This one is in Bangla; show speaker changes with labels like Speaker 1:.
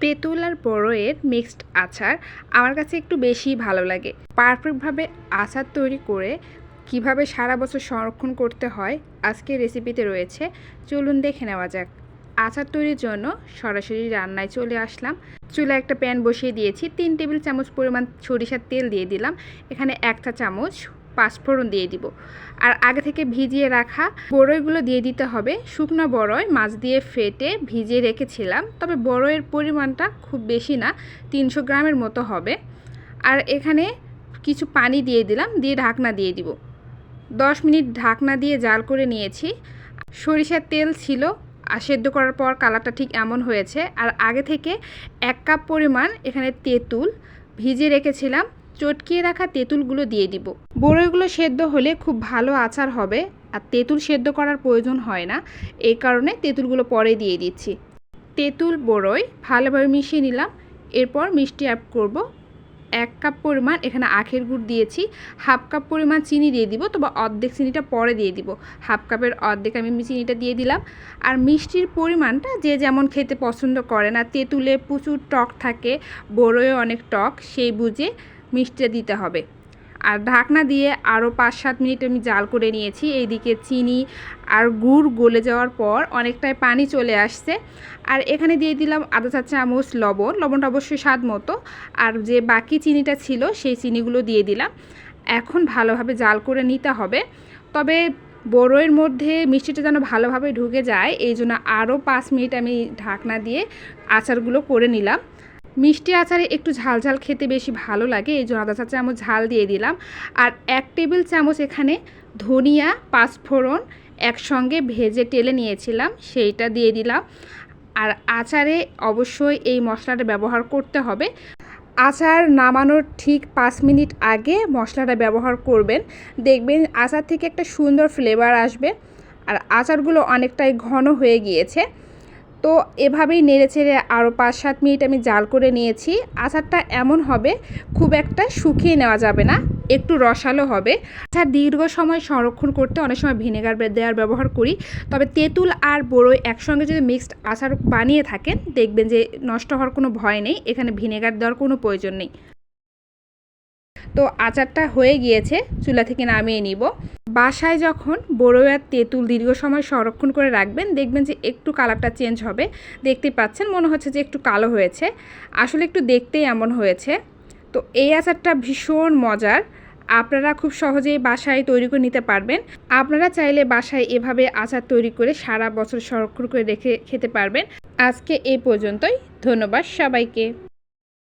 Speaker 1: তেঁতুল আর বড়ইয়ের মিক্সড আচার আমার কাছে একটু বেশিই ভালো লাগে। পারফেক্টভাবে আচার তৈরি করে কিভাবে সারা বছর সংরক্ষণ করতে হয় আজকের রেসিপিতে রয়েছে। চলুন দেখে নেওয়া যাক। আচার তৈরির জন্য সরাসরি রান্নায় চলে আসলাম। চুলায় একটা প্যান বসিয়ে দিয়েছি। 3 টেবিল চামচ পরিমাণ সরিষার তেল দিয়ে দিলাম। এখানে 1 চা চামচ পাঁচফোড়ন দিয়ে দিব। আর আগে থেকে ভিজিয়ে রাখা বড়ইগুলো দিয়ে দিতে হবে। শুকনো বড়ই মাছ দিয়ে ফেটে ভিজিয়ে রেখেছিলাম, তবে বড়ইয়ের পরিমাণটা খুব বেশি না, 300 গ্রামের মতো হবে। আর এখানে কিছু পানি দিয়ে দিলাম, দিয়ে ঢাকনা দিয়ে দিব। 10 মিনিট ঢাকনা দিয়ে জাল করে নিয়েছি। সরিষার তেল ছিল, আর সেদ্ধ করার পর কালারটা ঠিক এমন হয়েছে। আর আগে থেকে 1 কাপ পরিমাণ এখানে তেঁতুল ভিজিয়ে রেখেছিলাম, চটকিয়ে রাখা তেঁতুলগুলো দিয়ে দিব। বড়ইগুলো সেদ্ধ হলে খুব ভালো আচার হবে, আর তেঁতুল সেদ্ধ করার প্রয়োজন হয় না, এই কারণে তেঁতুলগুলো পরে দিয়ে দিচ্ছি। তেঁতুল বড়ই ভালোভাবে মিশিয়ে নিলাম। এরপর মিষ্টি অ্যাড করব। 1 কাপ পরিমাণ এখানে আখের গুড় দিয়েছি, হাফ কাপ পরিমাণ চিনি দিয়ে দিব, তবে অর্ধেক চিনিটা পরে দিয়ে দিব। হাফ কাপের অর্ধেক আমি চিনিটা দিয়ে দিলাম। আর মিষ্টির পরিমাণটা যে যেমন খেতে পছন্দ করে না, তেঁতুলে প্রচুর টক থাকে, বড়ইও অনেক টক, সেই বুঝে মিষ্টিটা দিতে হবে। আর ঢাকনা দিয়ে আরও 5-7 মিনিট আমি জাল করে নিয়েছি। এইদিকে চিনি আর গুড় গলে যাওয়ার পর অনেকটাই পানি চলে আসছে। আর এখানে দিয়ে দিলাম আধা চা চামচ লবণ, লবণটা অবশ্যই স্বাদ মতো। আর যে বাকি চিনিটা ছিল সেই চিনিগুলো দিয়ে দিলাম। এখন ভালোভাবে জাল করে নিতে হবে। তবে বড়ইয়ের মধ্যে মিষ্টিটা যেন ভালোভাবে ঢুকে যায়, এই জন্য আরও 5 মিনিট আমি ঢাকনা দিয়ে আচারগুলো করে নিলাম। মিষ্টি আচারে একটু ঝাল ঝাল খেতে বেশি ভালো লাগে, এই জন্য আধা চা চামচ ঝাল দিয়ে দিলাম। আর 1 টেবিল চামচ এখানে ধনিয়া পাঁচফোড়ন একসঙ্গে ভেজে টেলে নিয়েছিলাম, সেইটা দিয়ে দিলাম। আর আচারে অবশ্যই এই মশলাটা ব্যবহার করতে হবে। আচার নামানোর ঠিক 5 মিনিট আগে মশলাটা ব্যবহার করবেন, দেখবেন আচার থেকে একটা সুন্দর ফ্লেভার আসবে। আর আচারগুলো অনেকটাই ঘন হয়ে গিয়েছে, তো এভাবেই নেড়েচেড়ে আরও 5-7 মিনিট আমি জাল করে নিয়েছি। আচারটা এমন হবে, খুব একটা শুকিয়ে নেওয়া যাবে না, একটু রসালো হবে। আচার দীর্ঘ সময় সংরক্ষণ করতে অনেক সময় ভিনেগার দেওয়ার ব্যবহার করি, তবে তেঁতুল আর বড়ই একসঙ্গে যদি মিক্সড আচার বানিয়ে থাকেন, দেখবেন যে নষ্ট হওয়ার কোনো ভয় নেই, এখানে ভিনেগার দেওয়ার কোনো প্রয়োজন নেই। তো আচারটা হয়ে গিয়েছে, চুলা থেকে নামিয়ে নিব। বাসায় যখন বড়ই আর তেঁতুল দীর্ঘ সময় সংরক্ষণ করে রাখবেন, দেখবেন যে একটু কালারটা চেঞ্জ হবে। দেখতে পাচ্ছেন, মনে হচ্ছে যে একটু কালো হয়েছে, আসলে একটু দেখতেই এমন হয়েছে। তো এই আচারটা ভীষণ মজার, আপনারা খুব সহজেই বাসায় তৈরি করে নিতে পারবেন। আপনারা চাইলে বাসায় এভাবে আচার তৈরি করে সারা বছর সংরক্ষণ করে রেখে খেতে পারবেন। আজকে এই পর্যন্তই, ধন্যবাদ সবাইকে।